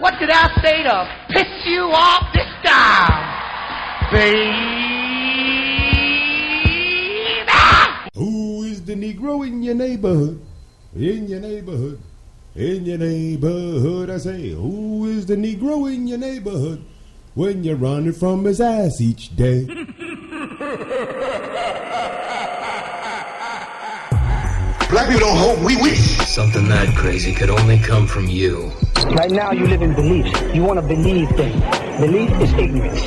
What did I say to piss you off this time, baby? Who is the Negro in your neighborhood? In your neighborhood. In your neighborhood, I say. Who is the Negro in your neighborhood? When you're running from his ass each day. Black people don't hope, we wish. Something that crazy could only come from you. Right now you live in beliefs. You want to believe things. Belief is ignorance.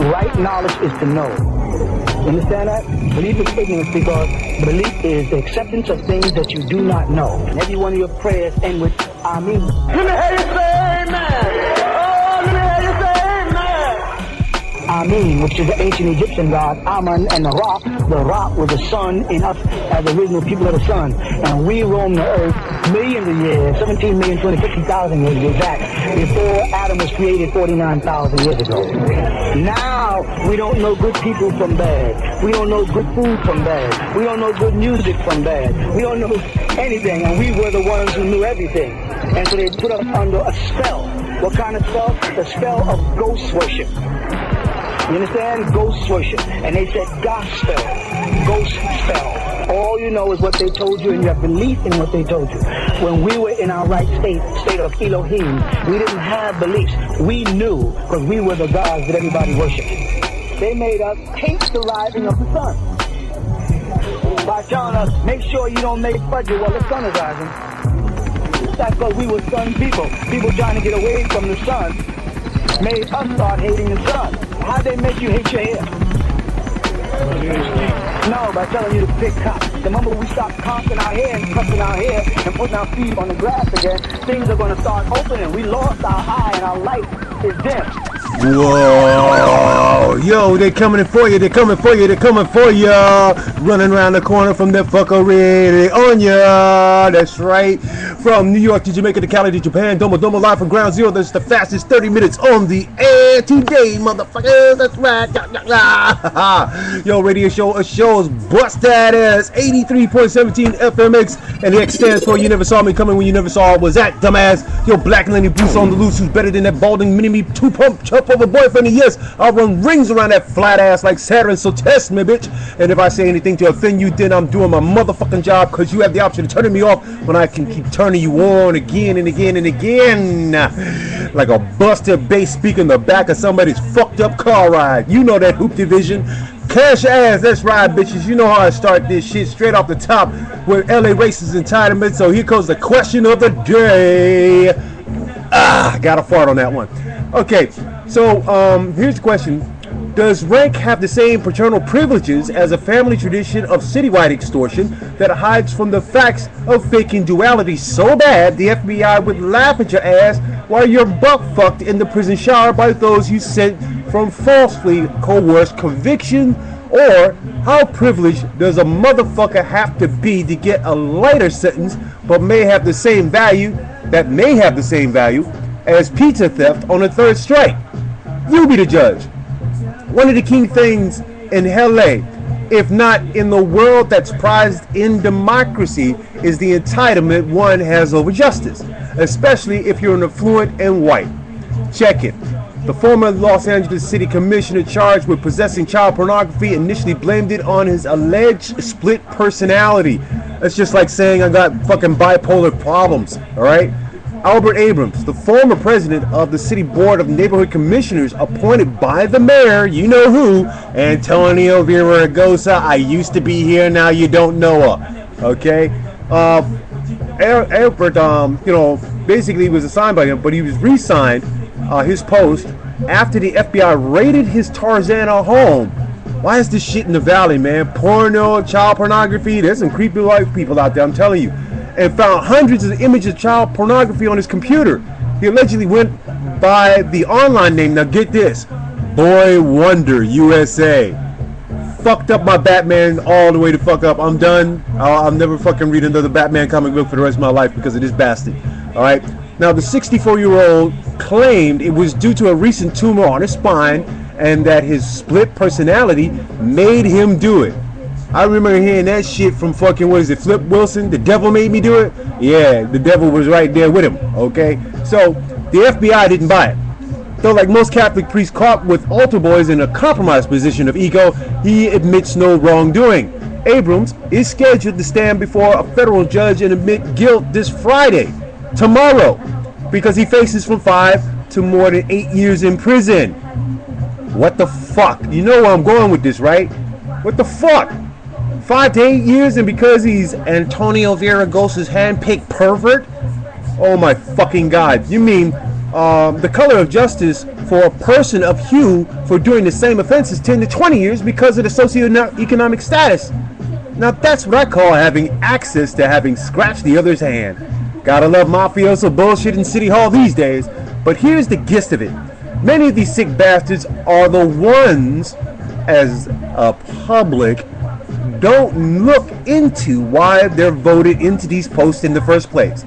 Right knowledge is to know. You understand that? Belief is ignorance because belief is the acceptance of things that you do not know. And every one of your prayers end with Amen. Let me hear you say amen. Oh, let me hear you say amen. Amen, which is the ancient Egyptian god Amun, and the Ra was the sun in us as the original people of the sun. And we roam the earth millions of years, 17,250,000 years to be exact, before Adam was created 49,000 years ago. Now, we don't know good people from bad. We don't know good food from bad. We don't know good music from bad. We don't know anything, and we were the ones who knew everything. And so they put us under a spell. What kind of spell? The spell of ghost worship. You understand? Ghost worship. And they said gospel, ghost spell. All you know is what they told you, and you have belief in what they told you. When we were in our right state of Elohim, we didn't have beliefs. We knew, because we were the gods that everybody worshipped. They made us hate the rising of the sun by telling us, make sure you don't make fudge while the sun is rising. That's because we were sun people. People trying to get away from the sun made us start hating the sun. How'd they make you hate your hair? No, by telling you to pick cotton. The moment we stop conking our hair and cutting our hair and putting our feet on the grass again, things are going to start opening. We lost our eye and our light is dim. Whoa, yo, they coming for you, they coming for you, they coming for you. Running around the corner from that fuckery, they on ya. That's right. From New York to Jamaica to Cali to Japan, Domo live from Ground Zero. That's the fastest 30 minutes on the air today, motherfuckers. That's right. Yo, radio show shows BUSTDAT ASS 83.17 FMX, and the X stands for You Never Saw Me Coming When You Never Saw Was That Dumbass. Yo, Black Lenny Bruce on the loose, who's better than that balding mini-me two-pump chump of a boyfriend. And yes, I'll run rings around that flat ass like Saturn, so test me, bitch. And if I say anything to offend you, then I'm doing my motherfucking job, because you have the option of turning me off when I can keep turning you on again and again and again, like a busted bass speaker in the back of somebody's fucked up car ride. You know that hoop division. Cash ass, that's right, bitches. You know how I start this shit straight off the top with LA racist entitlement. So here goes the question of the day. Got a fart on that one. Okay, so here's the question. Does rank have the same paternal privileges as a family tradition of citywide extortion that hides from the facts of faking duality so bad the FBI would laugh at your ass while you're butt fucked in the prison shower by those you sent from falsely coerced conviction? Or how privileged does a motherfucker have to be to get a lighter sentence but may have the same value as pizza theft on a third strike? You be the judge. One of the key things in LA, if not in the world that's prized in democracy, is the entitlement one has over justice, especially if you're an affluent and white. Check it. The former Los Angeles City Commissioner charged with possessing child pornography initially blamed it on his alleged split personality. That's just like saying I got fucking bipolar problems, alright? Albert Abrams, the former president of the City Board of Neighborhood Commissioners appointed by the mayor, you know who, Antonio Villaraigosa. I used to be here, now you don't know her. Okay? Albert, basically was assigned by him, but he was re-signed his post after the FBI raided his Tarzana home. Why is this shit in the valley, man? Porno, child pornography, there's some creepy white people out there, I'm telling you. And found hundreds of images of child pornography on his computer. He allegedly went by the online name, now get this, Boy Wonder USA. Fucked up my Batman all the way to fuck up. I'm done. I'll never fucking read another Batman comic book for the rest of my life because of this bastard. Alright? Now, the 64-year-old claimed it was due to a recent tumor on his spine and that his split personality made him do it. I remember hearing that shit from fucking, what is it, Flip Wilson? The devil made me do it? Yeah, the devil was right there with him, okay? So, The FBI didn't buy it. Though like most Catholic priests caught with altar boys in a compromised position of ego, he admits no wrongdoing. Abrams is scheduled to stand before a federal judge and admit guilt this Friday, tomorrow, because he faces from 5 to more than 8 years in prison. What the fuck? You know where I'm going with this, right? What the fuck? 5 to 8 years, and because he's Antonio Villaraigosa's hand-picked pervert? Oh my fucking God. You mean the color of justice for a person of hue for doing the same offense is 10 to 20 years because of the socioeconomic status. Now that's what I call having access to having scratched the other's hand. Gotta love mafioso bullshit in City Hall these days. But here's the gist of it. Many of these sick bastards are the ones, as a public, don't look into why they're voted into these posts in the first place.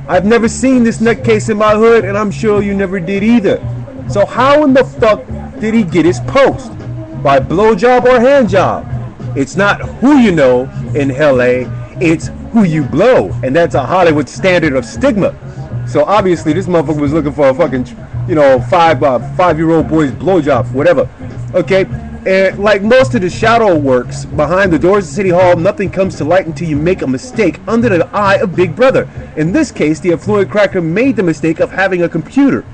I've never seen this nutcase in my hood, and I'm sure you never did either. So how in the fuck did he get his post? By blowjob or handjob? It's not who you know in LA, it's who you blow, and that's a Hollywood standard of stigma. So obviously this motherfucker was looking for a fucking, you know, five-year-old boy's blowjob, whatever. Okay, and like most of the shadow works behind the doors of City Hall, nothing comes to light until you make a mistake under the eye of Big Brother. In this case, the affluent cracker made the mistake of having a computer.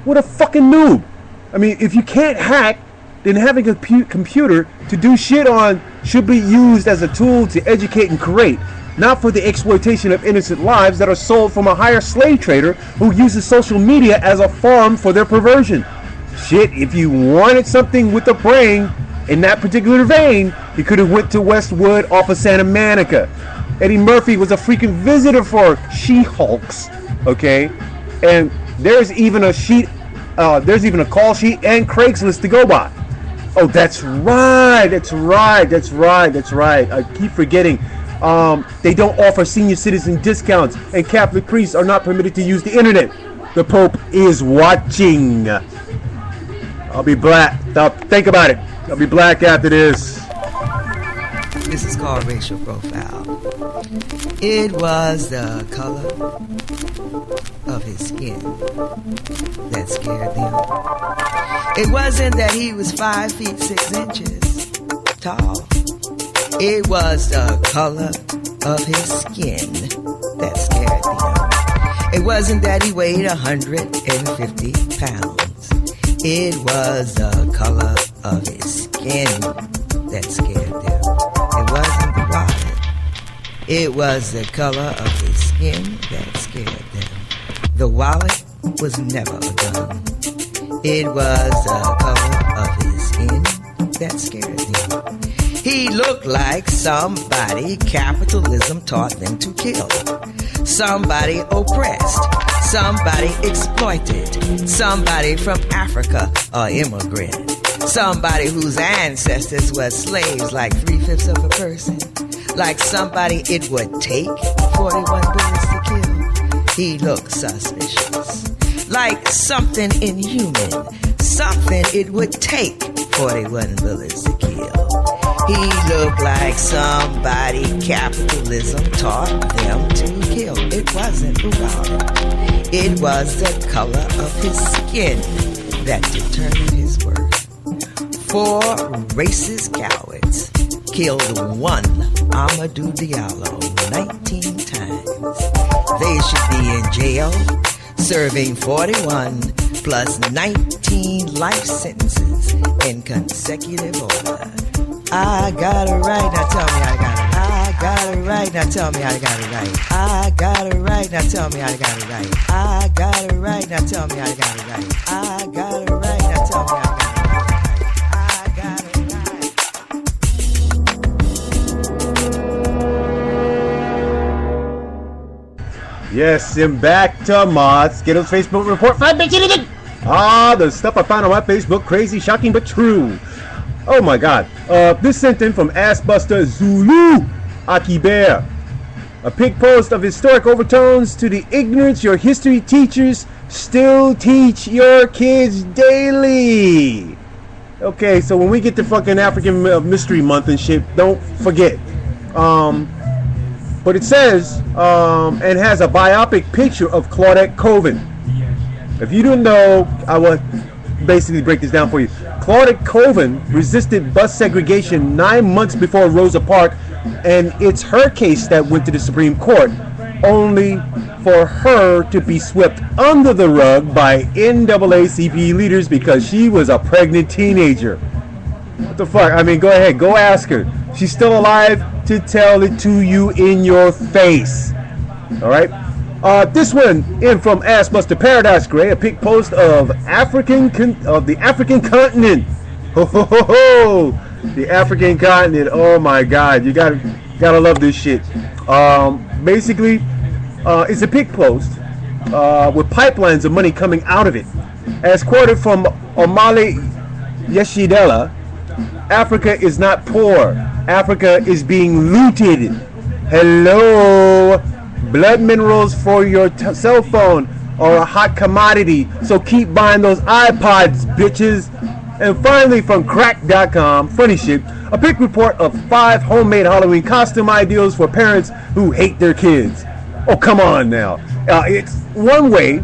What a fucking noob! I mean, if you can't hack, then having a computer to do shit on should be used as a tool to educate and create, not for the exploitation of innocent lives that are sold from a higher slave trader who uses social media as a farm for their perversion. Shit, if you wanted something with a brain in that particular vein, you could have went to Westwood off of Santa Monica. Eddie Murphy was a freaking visitor for She-Hulks, okay? And there's even a call sheet and Craigslist to go by. Oh, that's right. I keep forgetting. They don't offer senior citizen discounts, and Catholic priests are not permitted to use the internet. The Pope is watching. I'll be black. Think about it. I'll be black after this. This is called racial profile. It was the color of his skin that scared them. It wasn't that he was 5 feet 6 inches tall. It was the color of his skin that scared them. It wasn't that he weighed 150 pounds. It was the color of his skin that scared them. It wasn't the wallet. It was the color of his skin that scared them. The wallet was never a gun. It was the color of his skin that scared them. He looked like somebody capitalism taught them to kill. Somebody oppressed. Somebody exploited. Somebody from Africa or immigrant. Somebody whose ancestors were slaves, like 3/5 of a person. Like somebody it would take 41 bullets to kill. He looked suspicious. Like something inhuman. Something it would take 41 bullets to kill. He looked like somebody capitalism taught them to kill. It wasn't the wallet. It was the color of his skin that determined his worth. 4 racist cowards killed one Amadou Diallo 19 times. They should be in jail, serving 41 plus 19 life sentences in consecutive order. I got it right, now tell me I got it. I got it right, now tell me I got it right. I got it right, now tell me I got it right. I got it right, now tell me I got it right. I got it right, now tell me I got it right. I got it right. Yes, and back to Mods. Skittles Facebook report. 5 bitch anything. The stuff I found on my Facebook, crazy, shocking, but true. Oh my God. This sent in from Assbuster Zulu Aki Bear. A pig post of historic overtones to the ignorance your history teachers still teach your kids daily. Okay, so when we get to fucking African Mystery Month and shit, don't forget. But it says, and has a biopic picture of Claudette Colvin. If you didn't know, I will basically break this down for you. Claudette Colvin resisted bus segregation 9 months before Rosa Parks, and it's her case that went to the Supreme Court, only for her to be swept under the rug by NAACP leaders because she was a pregnant teenager. What the fuck? I mean, go ahead, go ask her. She's still alive to tell it to you in your face. All right. This one in from Ass Buster Paradise Gray, a pic post of the African continent. Ho ho ho ho! The African continent. Oh my God! You gotta love this shit. Basically, it's a pic post with pipelines of money coming out of it. As quoted from Omale Yeshidela, Africa is not poor. Africa is being looted. Hello. Blood minerals for your cell phone are a hot commodity, so keep buying those iPods, bitches. And finally, from crack.com, funny shit, a pic report of 5 homemade Halloween costume ideals for parents who hate their kids. Oh, come on now. It's one way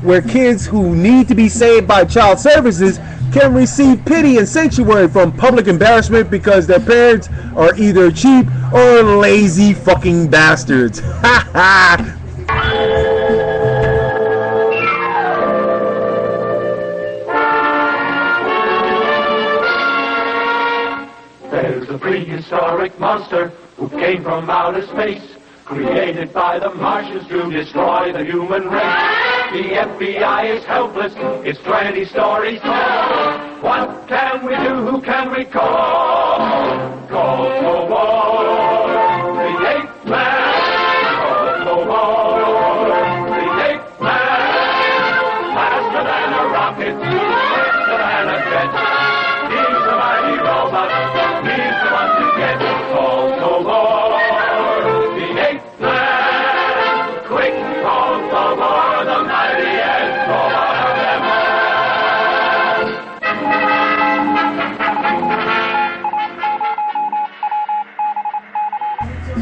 where kids who need to be saved by child services can receive pity and sanctuary from public embarrassment because their parents are either cheap or lazy fucking bastards. Ha ha! There's a prehistoric monster who came from outer space, created by the Martians to destroy the human race. The FBI is helpless, it's 20 stories tall. What can we do, who can we call? Call for war, the ape man. Call for war, the ape man. Faster than a rocket, faster than a jet. He's a mighty robot, he's the one to get. Call for war, the ape man. Quick, call for war, the mightiest robot of them all.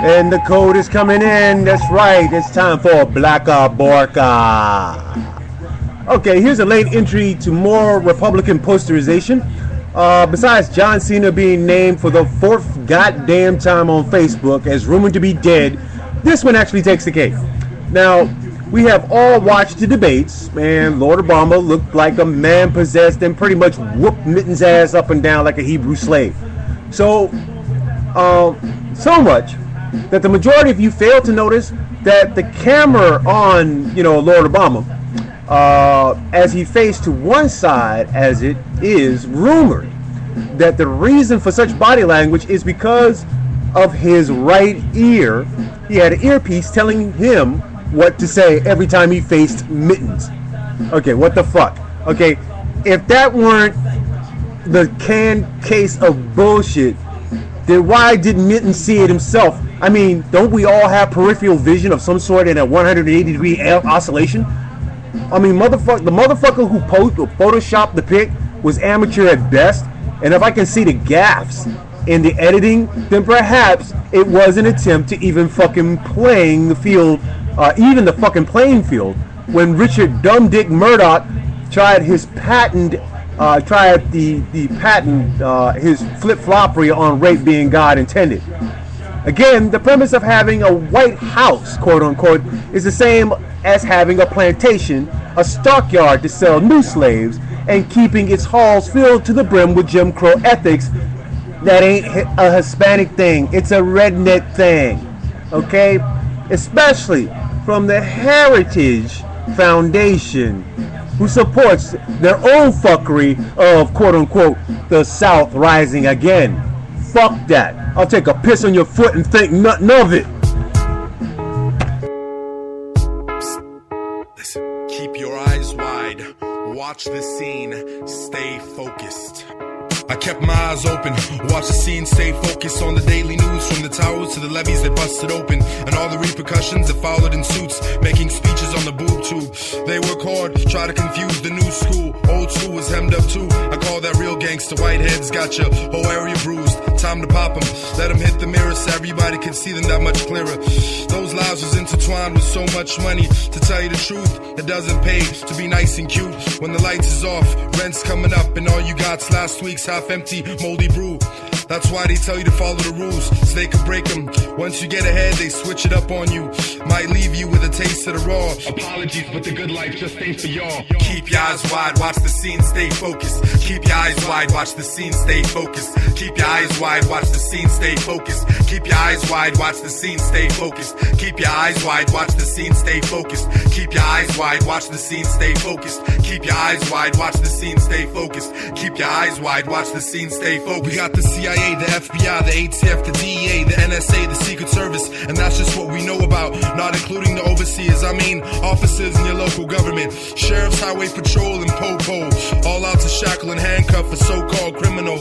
And the code is coming in. That's right. It's time for Blacka Borka. Okay, here's a late entry to more Republican posterization. Besides John Cena being named for the 4th goddamn time on Facebook as rumored to be dead, this one actually takes the cake. Now, we have all watched the debates, and Lord Obama looked like a man possessed and pretty much whooped Mitten's ass up and down like a Hebrew slave. So much that the majority of you failed to notice that the camera on, Lord Obama, as he faced to one side, as it is rumored that the reason for such body language is because of his right ear. He had an earpiece telling him what to say every time he faced Mittens. Okay, what the fuck? Okay, if that weren't the canned case of bullshit, then why didn't Mitten see it himself? I mean, don't we all have peripheral vision of some sort in a 180-degree oscillation? I mean, the motherfucker who photoshopped the pic was amateur at best, and if I can see the gaffes in the editing, then perhaps it was an attempt to even fucking playing the field, even the fucking playing field, when Richard Dumb Dick Murdoch tried his patent, his flip-floppery on rape being God intended. Again, the premise of having a White House, quote-unquote, is the same as having a plantation, a stockyard to sell new slaves, and keeping its halls filled to the brim with Jim Crow ethics. That ain't a Hispanic thing. It's a redneck thing. Okay? Especially from the Heritage Foundation, who supports their own fuckery of, quote-unquote, the South rising again. Fuck that. I'll take a piss on your foot and think nothing of it. Listen, keep your eyes wide. Watch the scene. Stay focused. I kept my eyes open, watch the scene, stay focused on the daily news. From the towers to the levees that busted open, and all the repercussions that followed in suits, making speeches on the boob tube. They work hard, try to confuse the new school. Old school is hemmed up too. I call that real gangster. Whiteheads got your whole area bruised. Time to pop them, let them hit the mirror so everybody can see them that much clearer. Those lives was intertwined with so much money. To tell you the truth, it doesn't pay to be nice and cute when the lights is off, rent's coming up, and all you got's last week's half-empty, moldy brew. That's why they tell you to follow the rules, so they can break them. Once you get ahead, they switch it up on you. Might leave you with a taste of the raw. Apologies, but the good life just ain't for y'all. Keep your eyes wide, watch the scene, stay focused. Keep your eyes wide, watch the scene, stay focused. Keep your eyes wide, watch the scene, stay focused. Keep your eyes wide, watch the scene, stay focused. Keep your eyes wide, watch the scene, stay focused. Keep your eyes wide, watch the scene, stay focused. Keep your eyes wide, watch the scene, stay focused. Keep your eyes wide, watch the scene, stay focused. We got the CIA, the FBI, the ATF, the DEA, the NSA, the Secret Service, and that's just what we know about, not including the overseers. I mean, officers in your local government, sheriffs, highway patrol, and po-po, all out to shackle and handcuff a so-called criminal.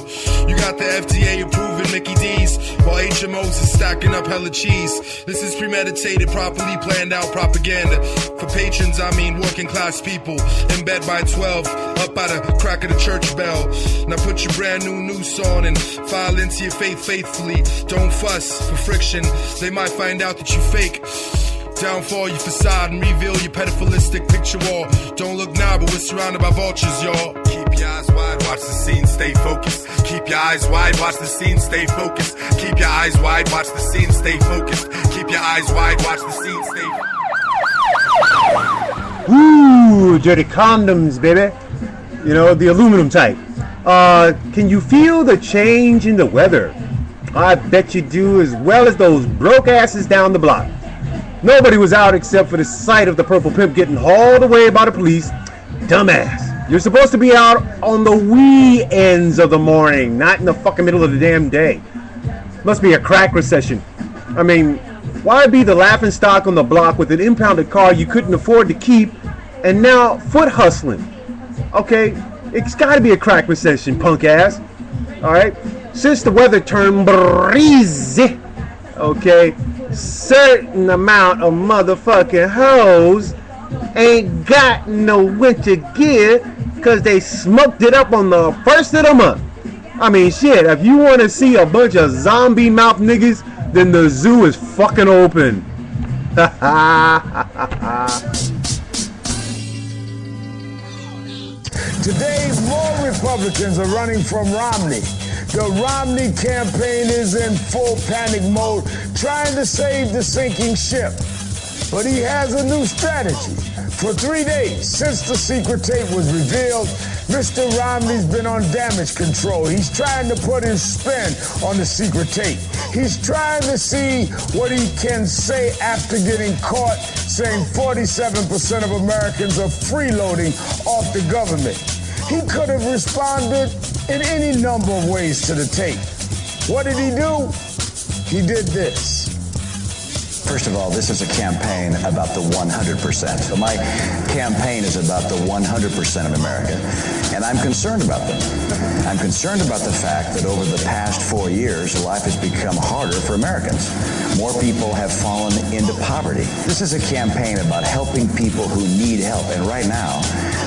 You got the FDA approving Mickey D's, while HMOs is stacking up hella cheese. This is premeditated, properly planned out propaganda. For patrons, I mean working class people, in bed by 12, up by the crack of the church bell. Now put your brand new noose on and file into your faith faithfully. Don't fuss for friction, they might find out that you fake. Downfall your facade and reveal your pedophilistic picture wall. Don't look now, but we're surrounded by vultures, y'all. Keep your eyes wide, watch the scene, stay focused. Keep your eyes wide, watch the scene, stay focused. Keep your eyes wide, watch the scene, stay focused. Keep your eyes wide, watch the scene, stay focused. Ooh, dirty condoms, baby. You know, the aluminum type. Can you feel the change in the weather? I bet you do, as well as those broke asses down the block. Nobody was out except for the sight of the purple pimp getting hauled away by the police. Dumbass. You're supposed to be out on the wee ends of the morning, not in the fucking middle of the damn day. Must be a crack recession. I mean, why be the laughing stock on the block with an impounded car you couldn't afford to keep and now foot hustling? Okay, it's gotta be a crack recession, punk ass. Alright? Since the weather turned breezy, okay, certain amount of motherfucking hoes ain't got no winter gear because they smoked it up on the first of the month. I mean, shit, if you want to see a bunch of zombie mouth niggas, then the zoo is fucking open. Today, more Republicans are running from Romney. The Romney campaign is in full panic mode, trying to save the sinking ship. But he has a new strategy. For 3 days since the secret tape was revealed, Mr. Romney's been on damage control. He's trying to put his spin on the secret tape. He's trying to see what he can say after getting caught saying 47% of Americans are freeloading off the government. He could have responded in any number of ways to the tape. What did he do? He did this. First of all, this is a campaign about the 100%. So my campaign is about the 100% of America, and I'm concerned about them. I'm concerned about the fact that over the past 4 years, life has become harder for Americans. More people have fallen into poverty. This is a campaign about helping people who need help, and right now,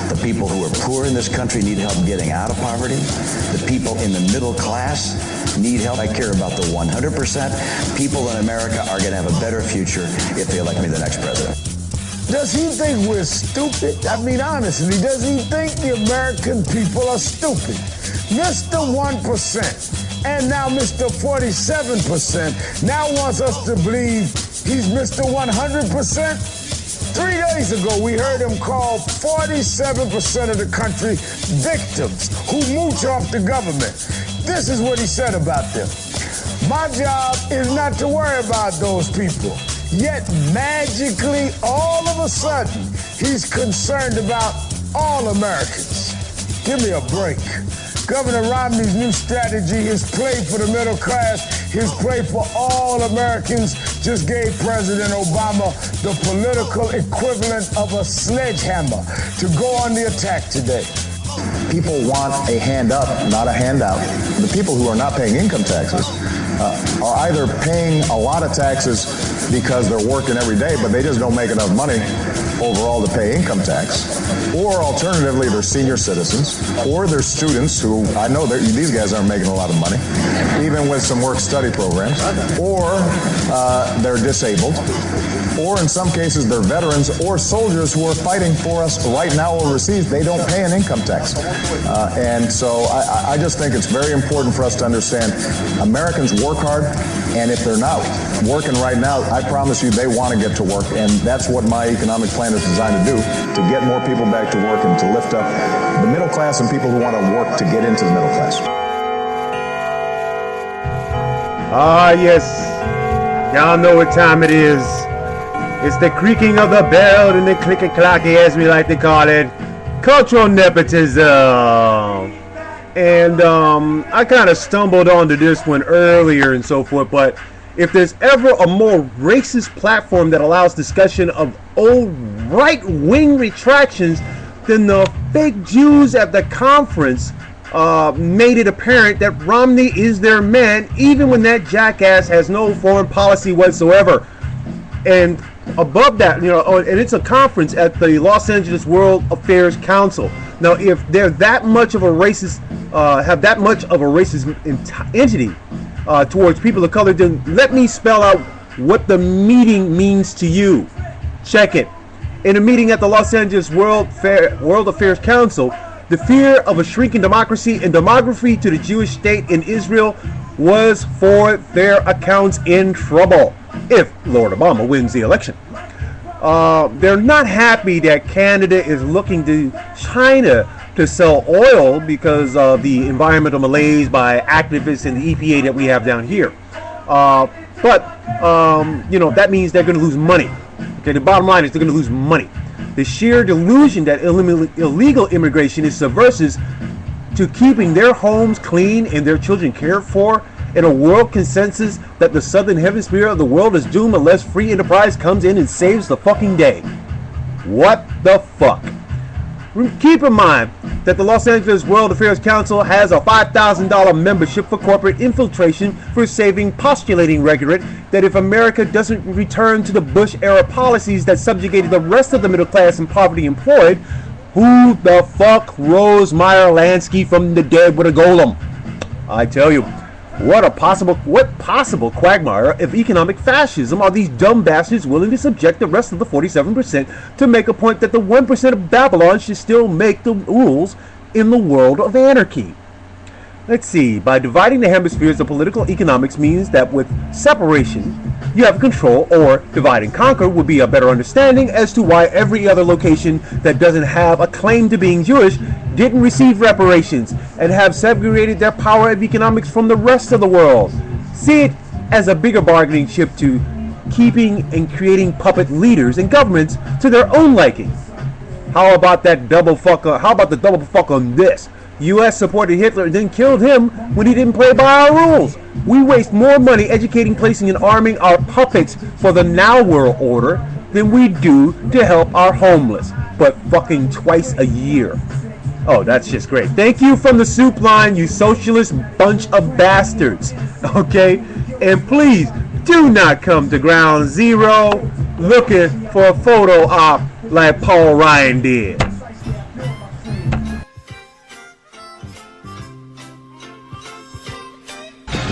the people who are poor in this country need help getting out of poverty. The people in the middle class need help. I care about the 100%. People in America are going to have a better future if they elect me the next president. Does he think we're stupid? I mean, honestly, does he think the American people are stupid? Mr. 1% and now Mr. 47% now wants us to believe he's Mr. 100%? 3 days ago, we heard him call 47% of the country victims who mooch off the government. This is what he said about them. My job is not to worry about those people. Yet, magically, all of a sudden, he's concerned about all Americans. Give me a break. Governor Romney's new strategy, his play for the middle class, his play for all Americans, just gave President Obama the political equivalent of a sledgehammer to go on the attack today. People want a hand up, not a handout. The people who are not paying income taxes are either paying a lot of taxes because they're working every day, but they just don't make enough money overall to pay income tax. Or alternatively, they're senior citizens, or they're students who, I know these guys aren't making a lot of money, even with some work-study programs, or they're disabled, or in some cases they're veterans or soldiers who are fighting for us right now overseas. They don't pay an income tax. And so I just think it's very important for us to understand Americans work hard, and if they're not working right now, I promise you they want to get to work, and that's what my economic plan is designed to do, to get more people back to work and to lift up the middle class and people who want to work to get into the middle class. Ah, yes. Y'all know what time it is. It's the creaking of the bell and the clicky-clacky, as we like to call it. Cultural nepotism. And I kind of stumbled onto this one earlier and so forth, but if there's ever a more racist platform that allows discussion of old right-wing retractions, then the fake Jews at the conference made it apparent that Romney is their man, even when that jackass has no foreign policy whatsoever. And above that, and it's a conference at the Los Angeles World Affairs Council. Now, if they're that much of a racist, have that much of a racist entity towards people of color, then let me spell out what the meeting means to you. Check it. In a meeting at the Los Angeles World Affairs Council, the fear of a shrinking democracy and demography to the Jewish state in Israel was, for their accounts, in trouble if Lord Obama wins the election. They're not happy that Canada is looking to China to sell oil because of the environmental malaise by activists and the EPA that we have down here. That means they're going to lose money. Okay, the bottom line is they're going to lose money. The sheer delusion that illegal immigration is subversive to keeping their homes clean and their children cared for, and a world consensus that the southern hemisphere of the world is doomed unless free enterprise comes in and saves the fucking day. What the fuck? Keep in mind that the Los Angeles World Affairs Council has a $5,000 membership for corporate infiltration for postulating rhetoric that if America doesn't return to the Bush-era policies that subjugated the rest of the middle class and poverty employed, who the fuck rose Meyer Lansky from the dead with a golem? I tell you, what possible quagmire of economic fascism are these dumb bastards willing to subject the rest of the 47% to make a point that the 1% of Babylon should still make the rules in the world of anarchy? Let's see, by dividing the hemispheres of political economics means that with separation, you have control, or divide and conquer would be a better understanding as to why every other location that doesn't have a claim to being Jewish didn't receive reparations and have segregated their power of economics from the rest of the world. See it as a bigger bargaining chip to keeping and creating puppet leaders and governments to their own liking. How about the double fuck on this? U.S. supported Hitler and then killed him when he didn't play by our rules. We waste more money educating, placing, and arming our puppets for the now world order than we do to help our homeless, but fucking twice a year. Oh, that's just great. Thank you from the soup line, you socialist bunch of bastards. Okay? And please, do not come to Ground Zero looking for a photo op like Paul Ryan did.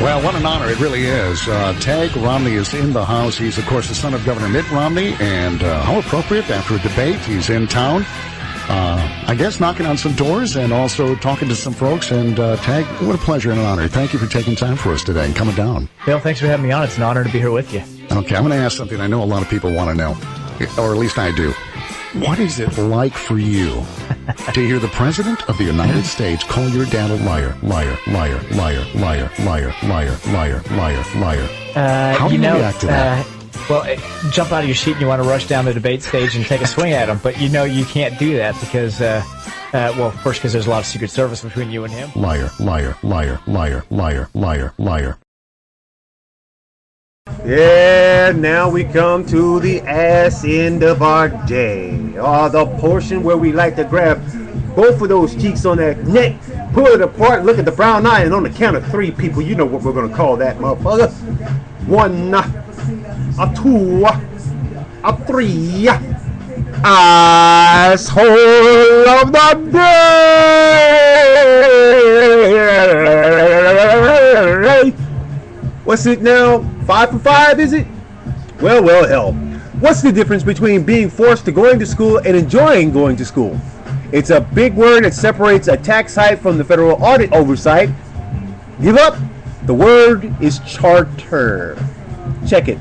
Well, what an honor it really is. Tag Romney is in the house. He's, of course, the son of Governor Mitt Romney, and how appropriate, after a debate, he's in town. I guess knocking on some doors and also talking to some folks. And Tag, what a pleasure and an honor. Thank you for taking time for us today and coming down. Bill, thanks for having me on. It's an honor to be here with you. Okay, I'm going to ask something I know a lot of people want to know, or at least I do. What is it like for you to hear the President of the United States call your dad a liar, liar, liar, liar, liar, liar, liar, liar, liar, liar? How do you react to that? Jump out of your seat and you want to rush down the debate stage and take a swing at him, but you know you can't do that because, first because there's a lot of Secret Service between you and him. Liar, liar, liar, liar, liar, liar, liar. Yeah, now we come to the ass end of our day. the portion where we like to grab both of those cheeks on that neck, pull it apart, look at the brown eye, and on the count of 3 people, you know what we're gonna call that, motherfucker. 1, a 2, a 3. Asshole of the day. What's it now? 5 for 5, is it? Well, hell. What's the difference between being forced to going to school and enjoying going to school? It's a big word that separates a tax hike from the federal audit oversight. Give up? The word is charter. Check it.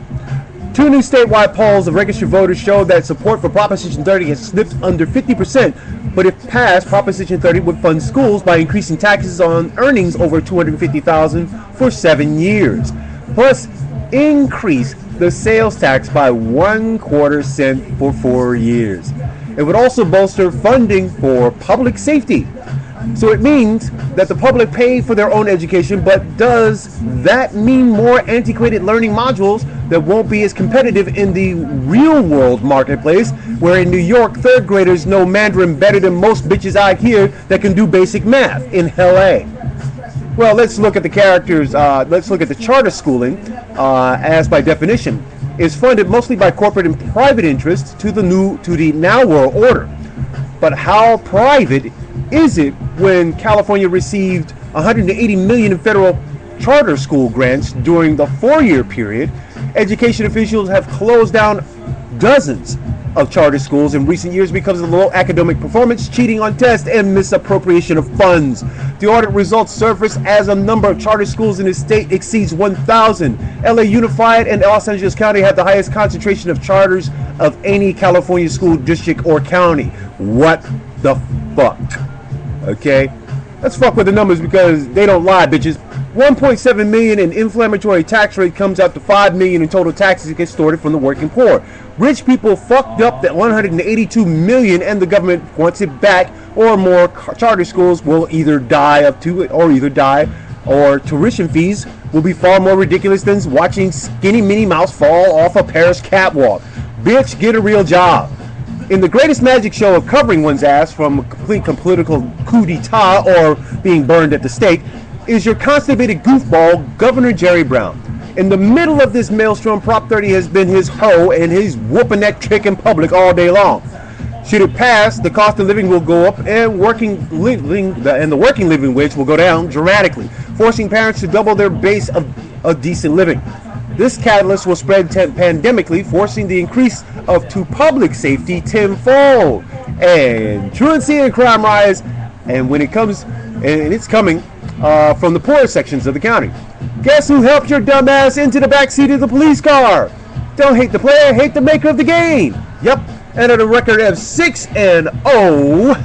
2 new statewide polls of registered voters show that support for Proposition 30 has slipped under 50%, but if passed, Proposition 30 would fund schools by increasing taxes on earnings over $250,000 for 7 years, plus increase the sales tax by 1/4 cent for 4 years. It would also bolster funding for public safety. So it means that the public pay for their own education, but does that mean more antiquated learning modules that won't be as competitive in the real world marketplace, where in New York, 3rd graders know Mandarin better than most bitches out here that can do basic math in LA? Well, let's look at the characters, let's look at the charter schooling, as by definition, is funded mostly by corporate and private interests to the now world order. But how private is it when California received $180 million in federal charter school grants during the 4-year period? Education officials have closed down dozens of charter schools in recent years because of low academic performance, cheating on tests, and misappropriation of funds. The audit results surface as a number of charter schools in the state exceeds 1,000. LA Unified and Los Angeles County have the highest concentration of charters of any California school district or county. What the fuck? Okay, let's fuck with the numbers because they don't lie, bitches. 1.7 million in inflammatory tax rate comes out to 5 million in total taxes that get extorted from the working poor. Rich people fucked up that 182 million and the government wants it back, or more charter schools will either die or tuition fees will be far more ridiculous than watching skinny Minnie Mouse fall off a Paris catwalk. Bitch, get a real job. In the greatest magic show of covering one's ass from a complete political coup d'etat or being burned at the stake is your constipated goofball, Governor Jerry Brown. In the middle of this maelstrom, Prop 30 has been his hoe, and he's whooping that trick in public all day long. Should it pass, the cost of living will go up, and the working living wage will go down dramatically, forcing parents to double their base of decent living. This catalyst will spread pandemically, forcing the increase to public safety tenfold, and truancy and crime rise. And when it comes, and it's coming from the poorer sections of the county. Guess who helped your dumb ass into the backseat of the police car? Don't hate the player, hate the maker of the game. Yep, and at a record of 6-0,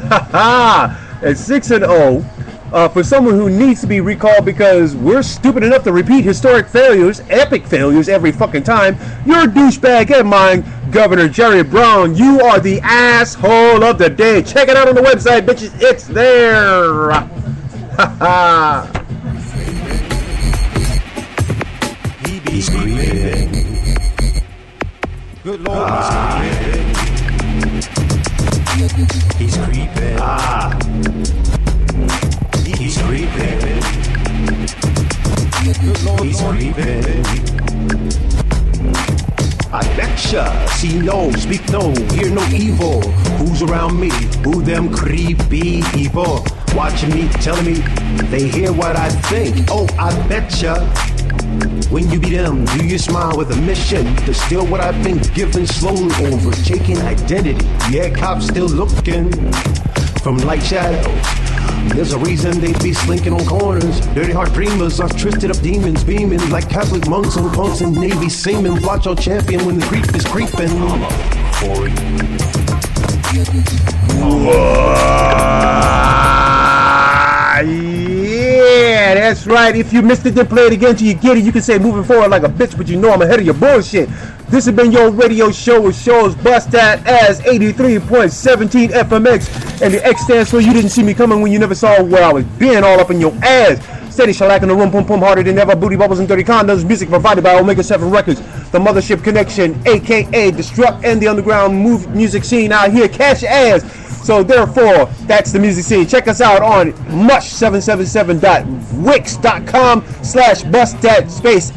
at 6-0. For someone who needs to be recalled because we're stupid enough to repeat historic failures, epic failures every fucking time, you're a douchebag and mine, Governor Jerry Brown. You are the asshole of the day. Check it out on the website, bitches. It's there. He's creeping. Good Lord, he's creeping. He's creeping. He's creeping. I betcha, see no, speak no, hear no evil. Who's around me? Who them creepy people? Watching me, telling me they hear what I think. Oh, I betcha. When you be them, do you smile with a mission to steal what I've been given, slowly overtaking identity? Yeah, cops still looking from light shadows. There's a reason they be slinking on corners. Dirty heart dreamers are twisted up demons, beaming like Catholic monks and punks and Navy seamen. Watch our champion when the creep is creeping. Yeah, that's right. If you missed it, then play it again till you get it. You can say moving forward like a bitch, but you know I'm ahead of your bullshit. This has been your radio show with shows BUSTDAT ASS 83.17 FMX. And the X stands for you didn't see me coming when you never saw where I was being, all up in your ass. Steady shellac in the room, pum pum harder than ever. Booty bubbles and dirty condoms. Music provided by Omega 7 Records. the Mothership Connection, aka Destruct, and the underground music scene out here. Cash your ass. So therefore, that's the music scene. Check us out on mush777.wix.com/BUSTDAT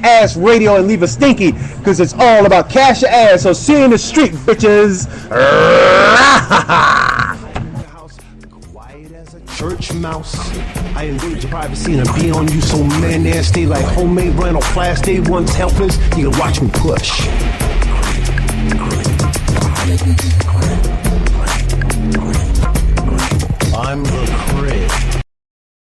_ass and leave a stinky, because it's all about cash your ass. So see you in the street, bitches. Church mouse. I invade your privacy and be on you, so man nasty like homemade run on flash day once helpless. You can watch me push. I'm the crib.